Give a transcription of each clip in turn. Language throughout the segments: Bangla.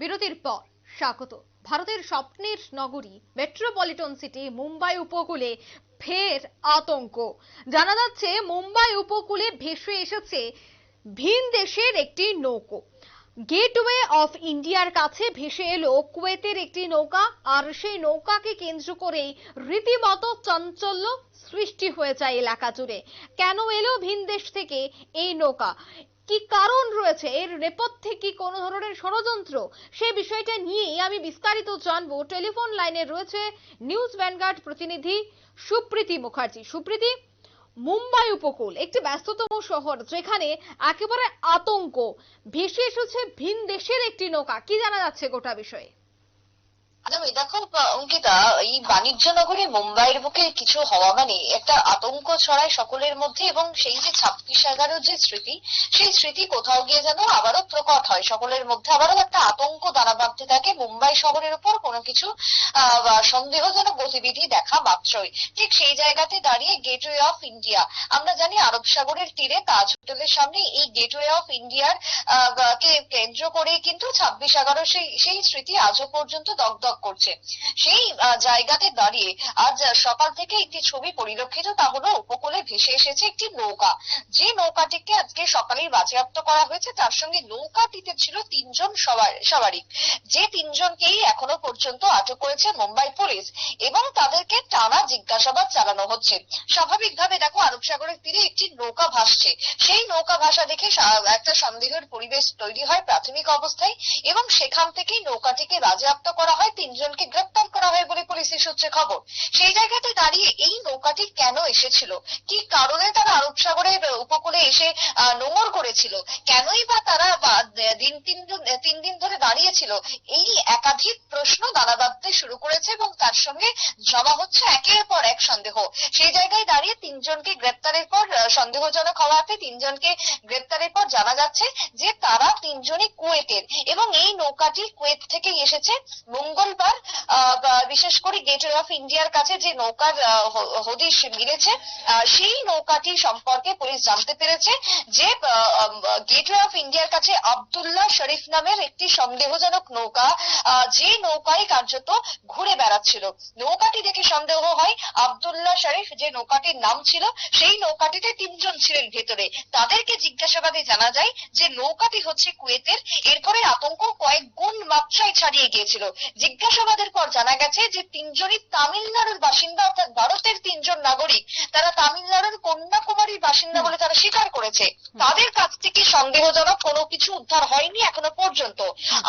বিরতির পর স্বাগত। ভারতের স্বপ্নের নগরী মেট্রোপলিটন সিটি মুম্বাই উপকূলে ফের আতঙ্ক। জানা যাচ্ছে মুম্বাই উপকূলে ভেসে এসেছে ভিন দেশের একটি নৌকো। গেটওয়ে অফ ইন্ডিয়ার কাছে ভেসে এলো কুয়েতের একটি নৌকা, আর সেই নৌকাকে কেন্দ্র করেই রীতিমতো চাঞ্চল্য সৃষ্টি হয়ে যায় এলাকা জুড়ে। কেন এলো ভিন দেশ থেকে এই নৌকা, কি কারণ রয়েছে, এর নেপথ্যে কি কোনো ধরনের ষড়যন্ত্র, সেই বিষয়টা নিয়েই আমি বিস্তারিত জানবো। টেলিফোন লাইনে রয়েছে নিউজ ভ্যানগার্ড প্রতিনিধি সুপ্রীতি মুখার্জি। সুপ্রীতি, মুম্বাই উপকূল একটি ব্যস্ততম শহর, যেখানে একেবারে আতঙ্ক, ভেসে এসেছে ভিন দেশের একটি নৌকা, কি জানা যাচ্ছে গোটা বিষয়ে? দেখো অঙ্কিতা, এই বাণিজ্য নগরী মুম্বাইয়ের বুকে কিছু হওয়া মানে একটা আতঙ্ক ছড়ায় সকলের মধ্যে, এবং সেই যে 26/11 যে স্মৃতি, সেই স্মৃতি কোথাও গিয়ে যেন আবারও প্রকট হয় সকলের মধ্যে। আবারও একটা আতঙ্ক দানা বাঁধতে থাকে মুম্বাই শহরের উপর কোনো কিছু সন্দেহজনক গতিবিধি দেখা মাত্রই। ঠিক সেই জায়গাতে দাঁড়িয়ে গেটওয়ে অফ ইন্ডিয়া, আমরা জানি আরব সাগরের তীরে তাজ হোটেলের সামনে এই গেটওয়ে অফ ইন্ডিয়ার কে কেন্দ্র করে কিন্তু 26/11 সেই স্মৃতি আজও পর্যন্ত দগদগ করছে। সেই জায়গাতে দাঁড়িয়ে আজ সকাল থেকে একটি ছবি পরিলক্ষিত, তা হলো উপকূলে ভেসে এসেছে একটি নৌকা। যে নৌকাটিকে আজকে সকালেই বাজেয়াপ্ত করা হয়েছে, তার সঙ্গে নৌকাটিতে ছিল 3 জন সওয়ারি, যে 3 জনকেই এখনো পর্যন্ত আটক করেছে মুম্বাই পুলিশ, এবং তাদেরকে টানা জিজ্ঞাসাবাদ চালানো হচ্ছে। স্বাভাবিকভাবে দেখো, আরব সাগরের তীরে একটি নৌকা ভাসছে, সেই নৌকা ভাসা দেখে একটা সন্দেহের পরিবেশ তৈরি হয় প্রাথমিক অবস্থায়, এবং সেখান থেকেই নৌকাটিকে বাজেয়াপ্ত করা হয়, 3 জনকে গ্রেপ্তার করা হয় বলে পুলিশের সূত্রে খবর। সেই জায়গাতে দাঁড়িয়ে এই নৌকাটি কেন এসেছিল, কি কারণে তারা আরব সাগরের উপকূলে এসে নোঙর করেছিল, কেনই বা তারা 3 দিন ধরে দাঁড়িয়েছিল, এই একাধিক প্রশ্ন দানা বাঁধতে শুরু করেছে, এবং তার সঙ্গে জমা হচ্ছে একের পর এক সন্দেহ। সেই জায়গায় দাঁড়িয়ে 3 জনকে গ্রেপ্তারের পর, সন্দেহজনক হওয়াতে 3 জনকে গ্রেপ্তারের পর জানা যাচ্ছে যে তারা 3 জনই কুয়েতের, এবং এই নৌকাটি কুয়েত থেকেই এসেছে। মঙ্গলবার বিশেষ করে গেটওয়ে অফ ইন্ডিয়ার কাছে যে নৌকার হদিশ মিলেছে, সেই নৌকাটি সম্পর্কে পুলিশ জানতে পেরেছে যে গেটওয়ে অফ ইন্ডিয়ার কাছে আব্দুল্লাহ শরীফ নামের একটি সন্দেহজনক নৌকা, যে নৌকায় কার্যত ঘুরে বেড়াচ্ছিল। নৌকাটি দেখে সন্দেহ হয় আব্দুল্লাহ শরীফ যে নৌকাটির নাম ছিল, সেই নৌকাটিতে 3 জন ছিলেন ভেতরে। তাদেরকে জিজ্ঞাসাবাদে জানা যায় যে নৌকাটি হচ্ছে কুয়েতের। এরপরে আতঙ্ক কয়েক গুণ মাত্রায় ছাড়িয়ে গিয়েছিল। জিজ্ঞাসাবাদের পর জানা গেছে যে 3 জনই তামিলনাড়ুর বাসিন্দা, অর্থাৎ ভারতের 3 জন নাগরিক। তারা তামিলনাড়ুর কন্যাকুমারীর বাসিন্দা বলে তারা স্বীকার করেছে। তাদের কাছ থেকে সন্দেহজনক কোনো কিছু উদ্ধার হয়নি এখনো পর্যন্ত।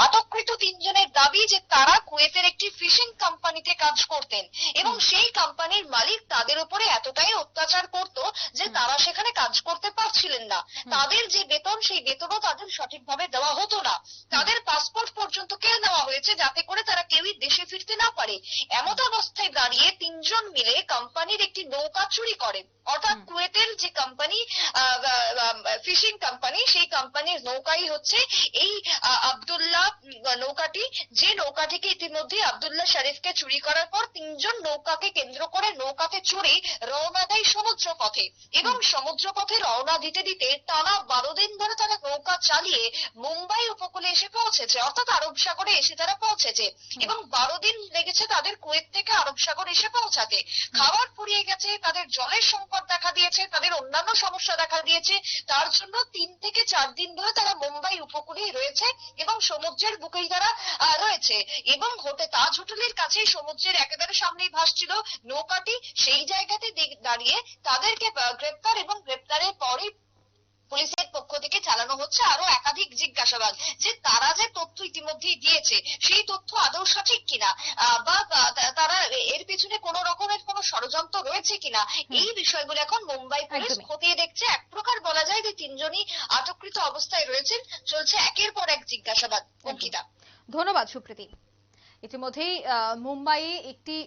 আটককৃত 3 জনের দাবি যে তারা কুয়েতের একটি ফিশিং কোম্পানিতে কাজ করতেন, এবং সেই কোম্পানির মালিক তাদের উপরে এতটাই অত্যাচার করত যে তারা সেখানে কাজ করতে পারছিলেন না। তাদের যে বেতন, সেই বেতনও তাদের সঠিকভাবে দেওয়া হতো না। তাদের পাসপোর্ট পর্যন্ত কেড়ে নেওয়া হয়েছে, যাতে করে তারা কেউই দেশে ফিরতে না পারে। এমত অবস্থায় দাঁড়িয়ে 3 জন মিলে কোম্পানির একটি নৌকা চুরি করেন, অর্থাৎ কুয়েতের যে কোম্পানি, ফিশিং কোম্পানি, সেই কোম্পানির নৌকাই হচ্ছে এই আব্দুল্লাহ নৌকাটি। যে নৌকাটিকে ইতিমধ্যে আব্দুল্লাহ শরীফকে চুরি করার পর 3 জন নৌকাকে কেন্দ্র করে নৌকাতে চড়ে রওনা দেয় সমুদ্র পথে, এবং সমুদ্র পথে রওনা দিতে দিতে টানা 12 দিন ধরে তারা নৌকা চালিয়ে মুম্বাই উপকূলে এসে পৌঁছেছে, অর্থাৎ আরব সাগরে এসে তারা পৌঁছেছে, এবং 12 দিন লেগেছে তাদের কুয়েত থেকে আরব সাগর এসে পৌঁছাতে। খাবার ফুরিয়ে গেছে, তাদের জলের সংকট দেখা দিয়েছে, তাদের অন্যান্য সমস্যা দেখা দিয়েছে। তার জন্য 3 থেকে 4 দিন ধরে তারা মুম্বাই উপকূলেই রয়েছে, এবং সমুদ্রের বুকেই তারা রয়েছে, এবং তাজ হোটেলের কাছেই সমুদ্রের একেবারে সামনেই ভাসছিল নৌকাটি। সেই জায়গাতে দাঁড়িয়ে তাদেরকে গ্রেপ্তার, এবং গ্রেপ্তারের পরে পুলিশের পক্ষ থেকে চালানো হচ্ছে আরো একাধিক জিজ্ঞাসাবাদ, যে তারা যে তথ্য ইতিমধ্যেই দিয়েছে, সেই তথ্য আদৌ সঠিক কিনা, বা তারা এর পিছনে কোন রকমের কোন ষড়যন্ত্র রয়েছে কিনা, এই বিষয়গুলো এখন মুম্বাই পুলিশ খতিয়ে দেখছে। এক প্রকার বলা যায় যে 3 জনই আটককৃত অবস্থায় রয়েছেন, চলছে একের পর এক জিজ্ঞাসাবাদ। অঙ্কিতা, ধন্যবাদ সুপ্রীতি। ইতিমধ্যেই মুম্বাইয়ে একটি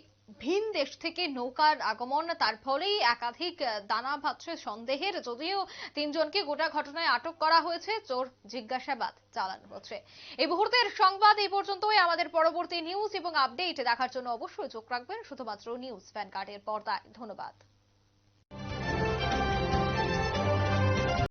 ভিন দেশ থেকে নৌকার আগমন, তার ফলেই একাধিক দানা বাঁধছে সন্দেহের। যদিও 3 জনকে গোটা ঘটনায় আটক করা হয়েছে, চোর জিজ্ঞাসাবাদ চালানো হচ্ছে। এই মুহূর্তের সংবাদ এই পর্যন্তই। আমাদের পরবর্তী নিউজ এবং আপডেট দেখার জন্য অবশ্যই চোখ রাখবেন শুধুমাত্র নিউজ ভ্যানগার্ডের পর্দায়। ধন্যবাদ।